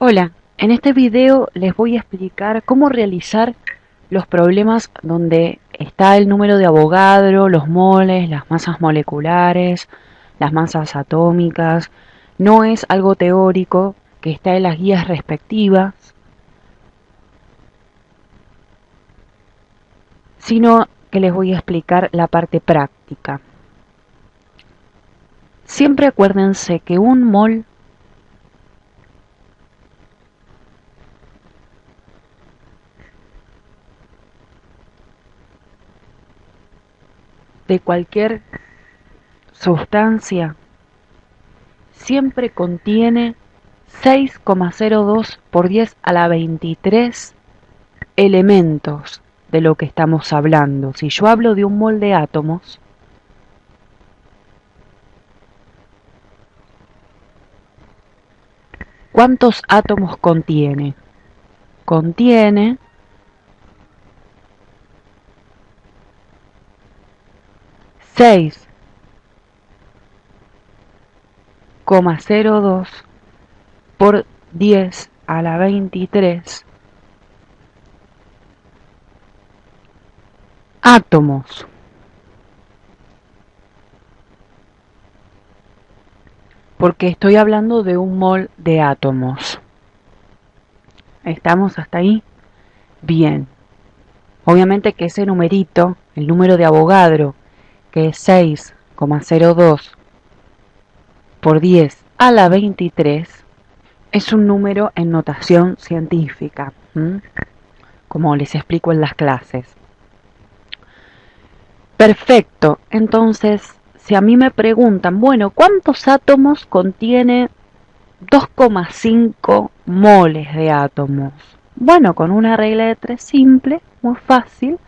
Hola, en este video les voy a explicar cómo realizar los problemas donde está el número de Avogadro, los moles, las masas moleculares, las masas atómicas. No es algo teórico que está en las guías respectivas, sino que les voy a explicar la parte práctica. Siempre acuérdense que un mol de cualquier sustancia siempre contiene 6,02 por 10 a la 23 elementos de lo que estamos hablando. Si yo hablo de un mol de átomos, ¿cuántos átomos contiene? Contiene 6,02 por 10 a la 23 átomos. Porque estoy hablando de un mol de átomos. ¿Estamos hasta ahí? Bien. Obviamente que ese numerito, el número de Avogadro, que es 6,02 por 10 a la 23, es un número en notación científica, como les explico en las clases. Perfecto, entonces, si a mí me preguntan, bueno, ¿cuántos átomos contiene 2,5 moles de átomos? Bueno, con una regla de 3 simple, muy fácil,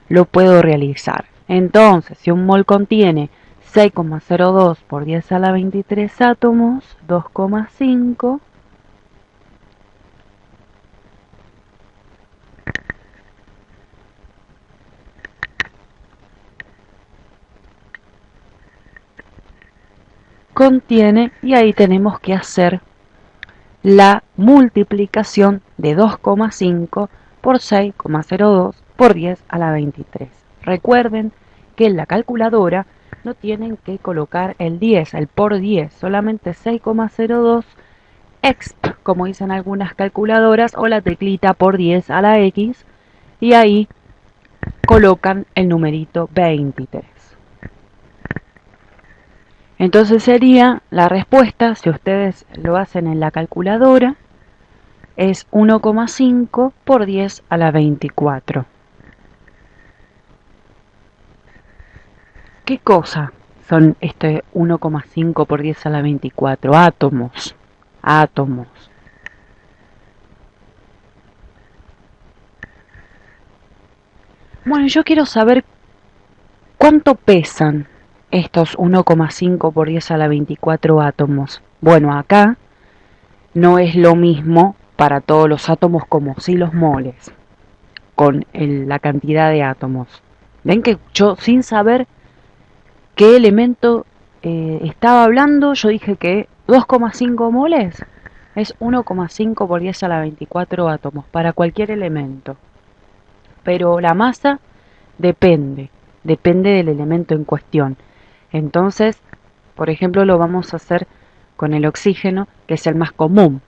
lo puedo realizar. Entonces, si un mol contiene 6,02 por 10 a la 23 átomos, 2,5 contiene, y ahí tenemos que hacer la multiplicación de 2,5 por 6,02 por 10 a la 23. Recuerden que en la calculadora no tienen que colocar el 10, el por 10, solamente 6,02 exp, como dicen algunas calculadoras, o la teclita por 10 a la x, y ahí colocan el numerito 23. Entonces sería la respuesta, si ustedes lo hacen en la calculadora, es 1,5 por 10 a la 24. ¿Qué cosa son este 1,5 por 10 a la 24? Átomos. Átomos. Bueno, yo quiero saber cuánto pesan estos 1,5 por 10 a la 24 átomos. Bueno, acá no es lo mismo para todos los átomos como si los moles, con la cantidad de átomos. Ven que yo, sin saber qué elemento estaba hablando, yo dije que 2,5 moles es 1,5 por 10 a la 24 átomos para cualquier elemento. Pero la masa depende del elemento en cuestión. Entonces, por ejemplo, lo vamos a hacer con el oxígeno, que es el más común.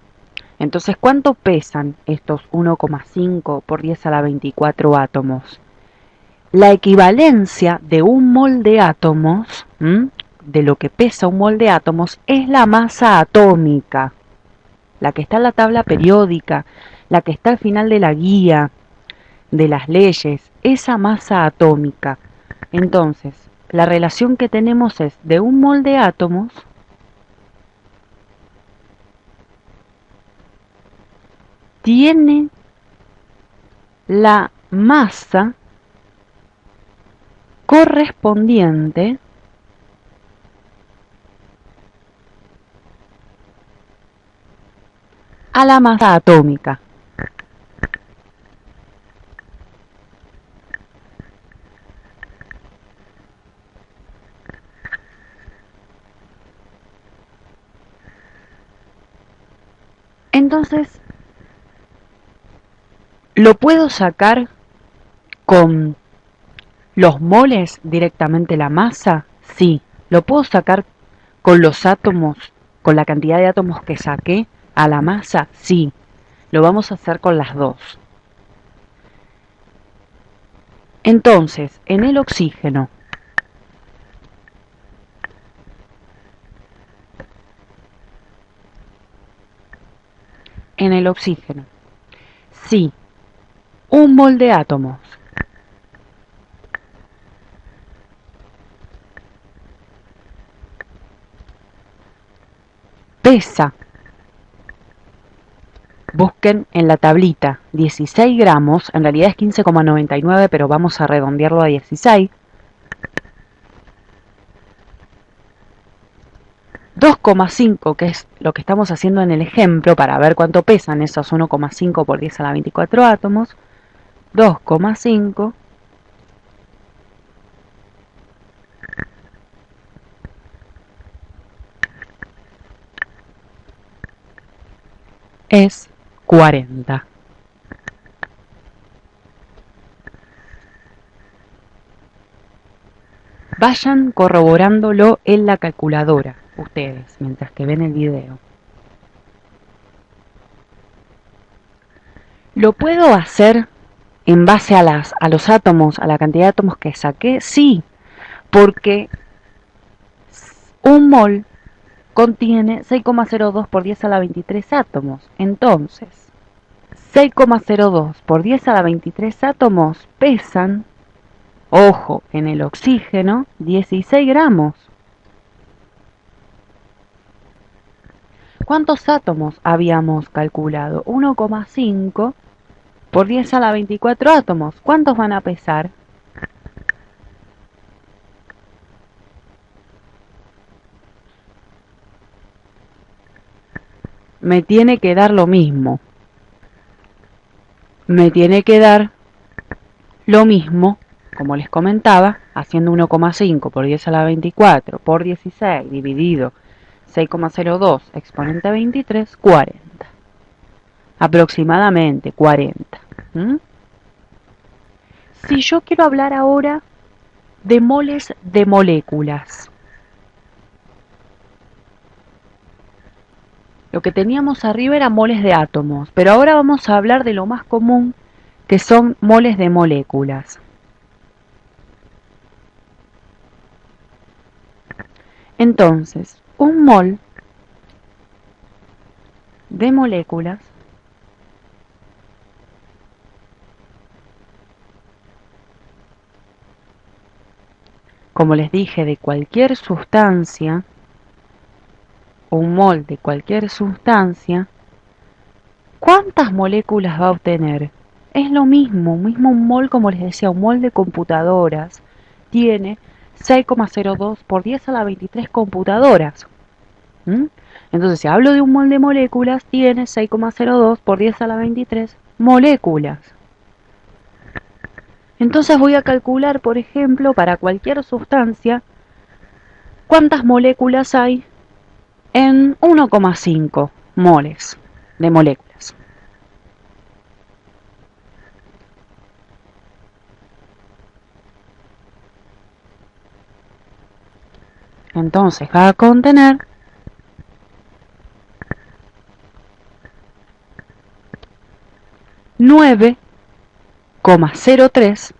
Entonces, ¿cuánto pesan estos 1,5 por 10 a la 24 átomos? La equivalencia de un mol de átomos, de lo que pesa un mol de átomos, es la masa atómica, la que está en la tabla periódica, la que está al final de la guía, de las leyes, esa masa atómica. Entonces, la relación que tenemos es de un mol de átomos tiene la masa correspondiente a la masa atómica. Entonces, ¿lo puedo sacar con los moles directamente la masa? Sí. ¿Lo puedo sacar con los átomos, con la cantidad de átomos que saqué a la masa? Sí. Lo vamos a hacer con las dos. Entonces, en el oxígeno, si un mol de átomos pesa, busquen en la tablita 16 gramos, en realidad es 15,99, pero vamos a redondearlo a 16. 2,5, que es lo que estamos haciendo en el ejemplo, para ver cuánto pesan esos 1,5 por 10 a la 24 átomos. 2,5 es 40. Vayan corroborándolo en la calculadora, ustedes, mientras que ven el video. ¿Lo puedo hacer en base a los átomos, a la cantidad de átomos que saqué? Sí, porque un mol contiene 6,02 por 10 a la 23 átomos. Entonces, 6,02 por 10 a la 23 átomos pesan, ojo, en el oxígeno, 16 gramos. ¿Cuántos átomos habíamos calculado? 1,5 por 10 a la 24 átomos. ¿Cuántos van a pesar? Me tiene que dar lo mismo. Me tiene que dar lo mismo, como les comentaba, haciendo 1,5 por 10 a la 24 por 16 dividido 6,02 exponente 23, 40. Aproximadamente 40. Si yo quiero hablar ahora de moles de moléculas, lo que teníamos arriba era moles de átomos, pero ahora vamos a hablar de lo más común, que son moles de moléculas. Entonces, un mol de moléculas como les dije, de cualquier sustancia, un mol de cualquier sustancia, ¿cuántas moléculas va a obtener? Es lo mismo un mol, como les decía, un mol de computadoras tiene 6,02 por 10 a la 23 computadoras. Entonces, si hablo de un mol de moléculas, tiene 6,02 por 10 a la 23 moléculas. Entonces voy a calcular, por ejemplo, para cualquier sustancia, cuántas moléculas hay en 1,5 moles de moléculas. Entonces va a contener 9,03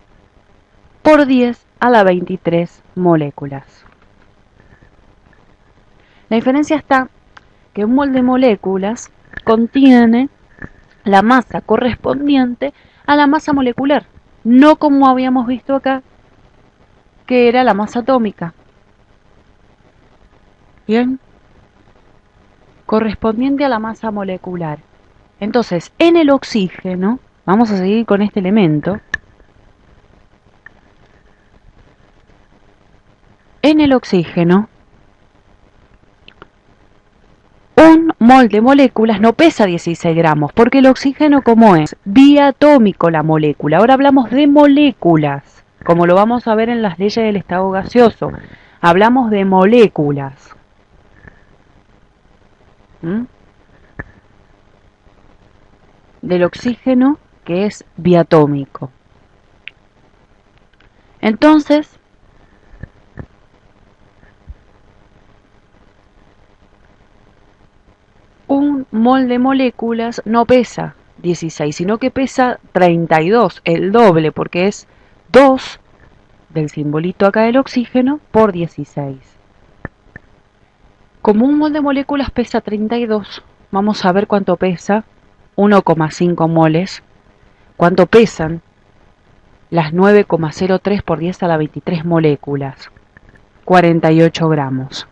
por 10 a la 23 moléculas. La diferencia está que un mol de moléculas contiene la masa correspondiente a la masa molecular, no como habíamos visto acá, que era la masa atómica. Bien, correspondiente a la masa molecular. Entonces, en el oxígeno, vamos a seguir con este elemento. En el oxígeno, un mol de moléculas no pesa 16 gramos, porque el oxígeno, ¿cómo es? Diatómico la molécula. Ahora hablamos de moléculas, como lo vamos a ver en las leyes del estado gaseoso. Hablamos de moléculas. del oxígeno, que es diatómico. Entonces, un mol de moléculas no pesa 16, sino que pesa 32, el doble, porque es 2 del simbolito acá del oxígeno por 16. Como un mol de moléculas pesa 32, vamos a ver cuánto pesa 1,5 moles, cuánto pesan las 9,03 por 10 a la 23 moléculas, 48 gramos.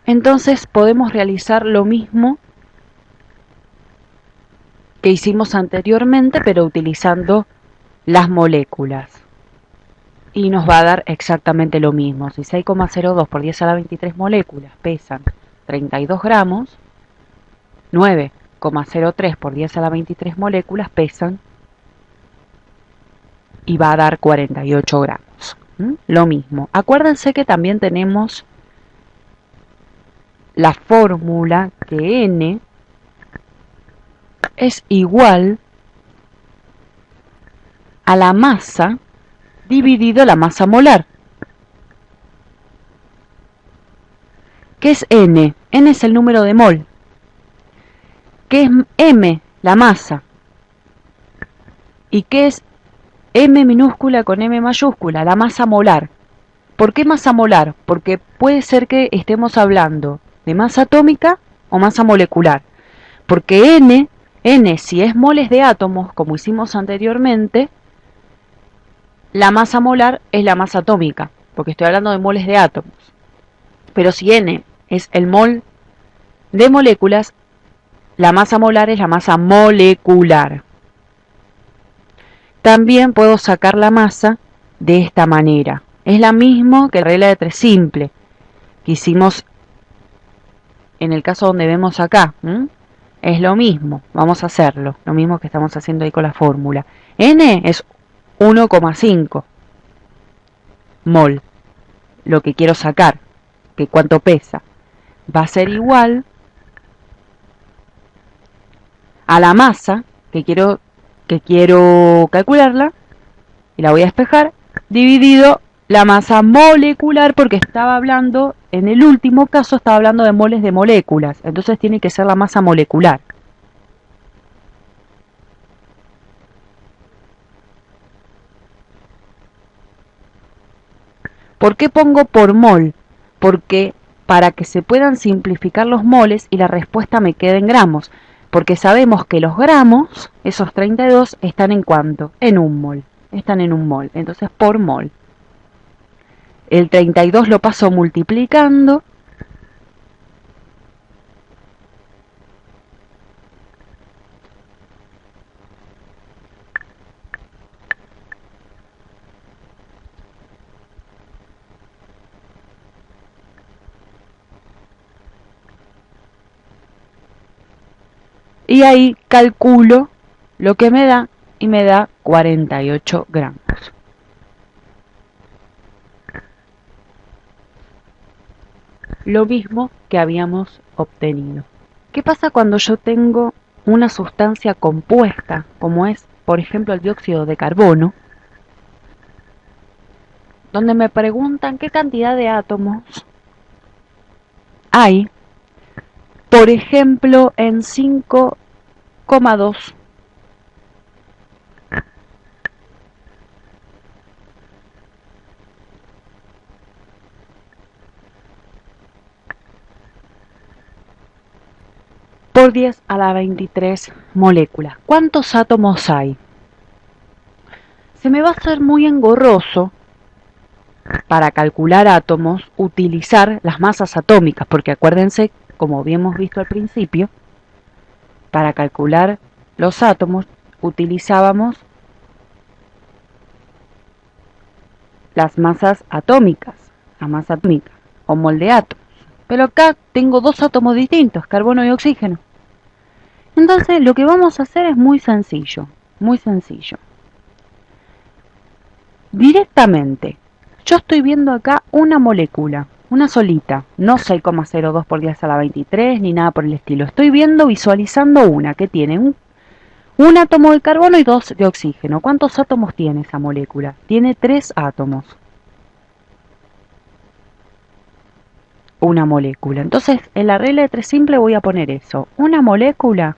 Entonces podemos realizar lo mismo que hicimos anteriormente, pero utilizando las moléculas. Y nos va a dar exactamente lo mismo. Si 6,02 por 10 a la 23 moléculas pesan 32 gramos, 9,03 por 10 a la 23 moléculas pesan y va a dar 48 gramos. Lo mismo. Acuérdense que también tenemos la fórmula que N es igual a la masa dividido la masa molar. ¿Qué es N? N es el número de mol. ¿Qué es M? La masa. ¿Y qué es M minúscula con M mayúscula? La masa molar. ¿Por qué masa molar? Porque puede ser que estemos hablando de masa atómica o masa molecular. Porque N si es moles de átomos, como hicimos anteriormente, la masa molar es la masa atómica, porque estoy hablando de moles de átomos. Pero si N es el mol de moléculas, la masa molar es la masa molecular. También puedo sacar la masa de esta manera. Es la misma que la regla de 3 simple que hicimos en el caso donde vemos acá. Es lo mismo, vamos a hacerlo, lo mismo que estamos haciendo ahí con la fórmula. N es 1,5 mol, lo que quiero sacar, que cuánto pesa, va a ser igual a la masa que quiero calcularla, y la voy a despejar, dividido la masa molecular, porque estaba hablando, en el último caso estaba hablando de moles de moléculas, entonces tiene que ser la masa molecular. ¿Por qué pongo por mol? Porque para que se puedan simplificar los moles y la respuesta me quede en gramos, porque sabemos que los gramos, esos 32, están en ¿cuánto? En un mol, están en un mol, entonces por mol. El 32 lo paso multiplicando, y ahí calculo lo que me da, y me da 48 gramos. Lo mismo que habíamos obtenido. ¿Qué pasa cuando yo tengo una sustancia compuesta, como es, por ejemplo, el dióxido de carbono, donde me preguntan qué cantidad de átomos hay, por ejemplo, en 5,2? Por 10 a la 23 moléculas. ¿Cuántos átomos hay? Se me va a hacer muy engorroso para calcular átomos utilizar las masas atómicas, porque acuérdense, como habíamos visto al principio, para calcular los átomos utilizábamos las masas atómicas, la masa atómica o mol de átomos. Pero acá tengo dos átomos distintos, carbono y oxígeno. Entonces lo que vamos a hacer es muy sencillo, muy sencillo. Directamente Yo estoy viendo acá una molécula, una solita, no 6,02 por 10 a la 23 ni nada por el estilo. Estoy viendo, visualizando una que tiene un átomo de carbono y 2 de oxígeno. ¿Cuántos átomos tiene esa molécula? Tiene 3 átomos. Una molécula. Entonces, en la regla de 3 simple voy a poner eso. Una molécula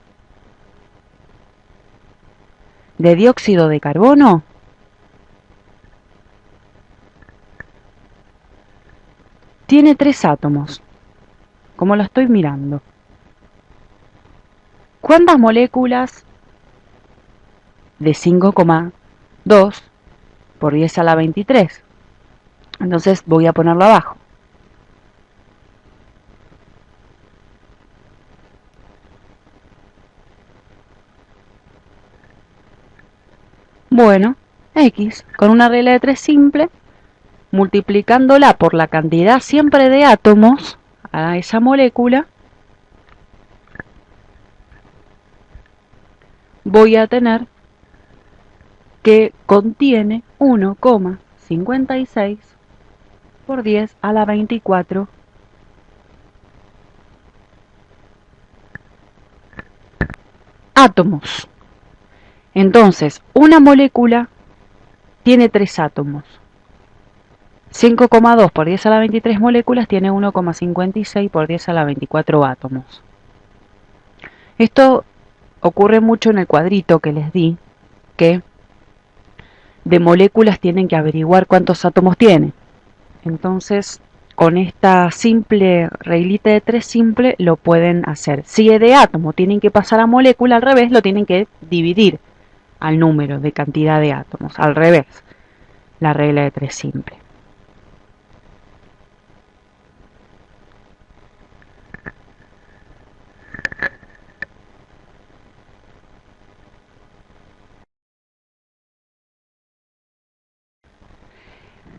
de dióxido de carbono tiene 3 átomos, como lo estoy mirando. ¿Cuántas moléculas de 5,2 por 10 a la 23? Entonces voy a ponerlo abajo. Bueno, X, con una regla de 3 simple, multiplicándola por la cantidad siempre de átomos a esa molécula, voy a tener que contiene 1,56 por 10 a la 24 átomos. Entonces, una molécula tiene 3 átomos. 5,2 por 10 a la 23 moléculas tiene 1,56 por 10 a la 24 átomos. Esto ocurre mucho en el cuadrito que les di, que de moléculas tienen que averiguar cuántos átomos tiene. Entonces, con esta simple reglita de 3 simple lo pueden hacer. Si es de átomo tienen que pasar a molécula, al revés lo tienen que dividir al número de cantidad de átomos, al revés, la regla de 3 simple.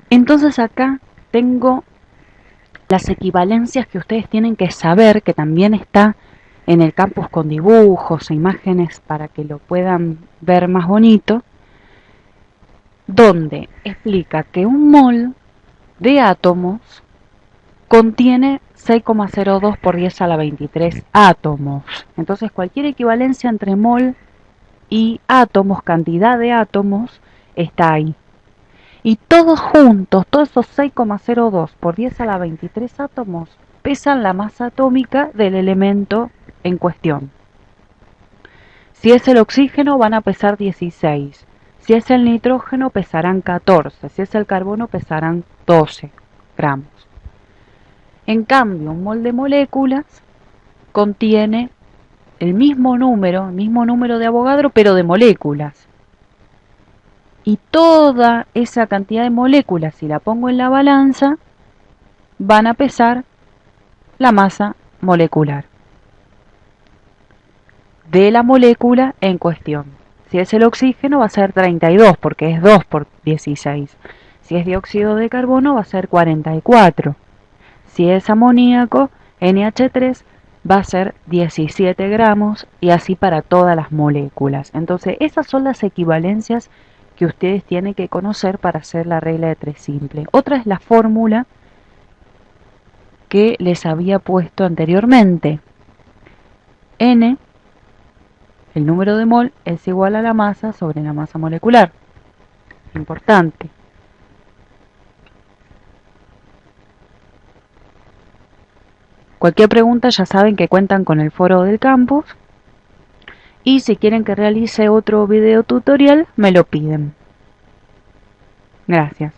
Entonces acá tengo las equivalencias que ustedes tienen que saber, que también está en el campus con dibujos e imágenes para que lo puedan ver más bonito, donde explica que un mol de átomos contiene 6,02 por 10 a la 23 átomos. Entonces cualquier equivalencia entre mol y átomos, cantidad de átomos, está ahí. Y todos juntos, todos esos 6,02 por 10 a la 23 átomos, pesan la masa atómica del elemento en cuestión. Si es el oxígeno van a pesar 16, si es el nitrógeno pesarán 14, si es el carbono pesarán 12 gramos. En cambio, un mol de moléculas contiene el mismo número de Avogadro, pero de moléculas. Y toda esa cantidad de moléculas, si la pongo en la balanza, van a pesar la masa molecular de la molécula en cuestión. Si es el oxígeno va a ser 32 porque es 2 por 16. Si es dióxido de carbono va a ser 44. Si es amoníaco, NH3, va a ser 17 gramos y así para todas las moléculas. Entonces esas son las equivalencias que ustedes tienen que conocer para hacer la regla de 3 simple. Otra es la fórmula que les había puesto anteriormente. N, el número de mol, es igual a la masa sobre la masa molecular. Importante. Cualquier pregunta ya saben que cuentan con el foro del campus. Y si quieren que realice otro video tutorial, me lo piden. Gracias.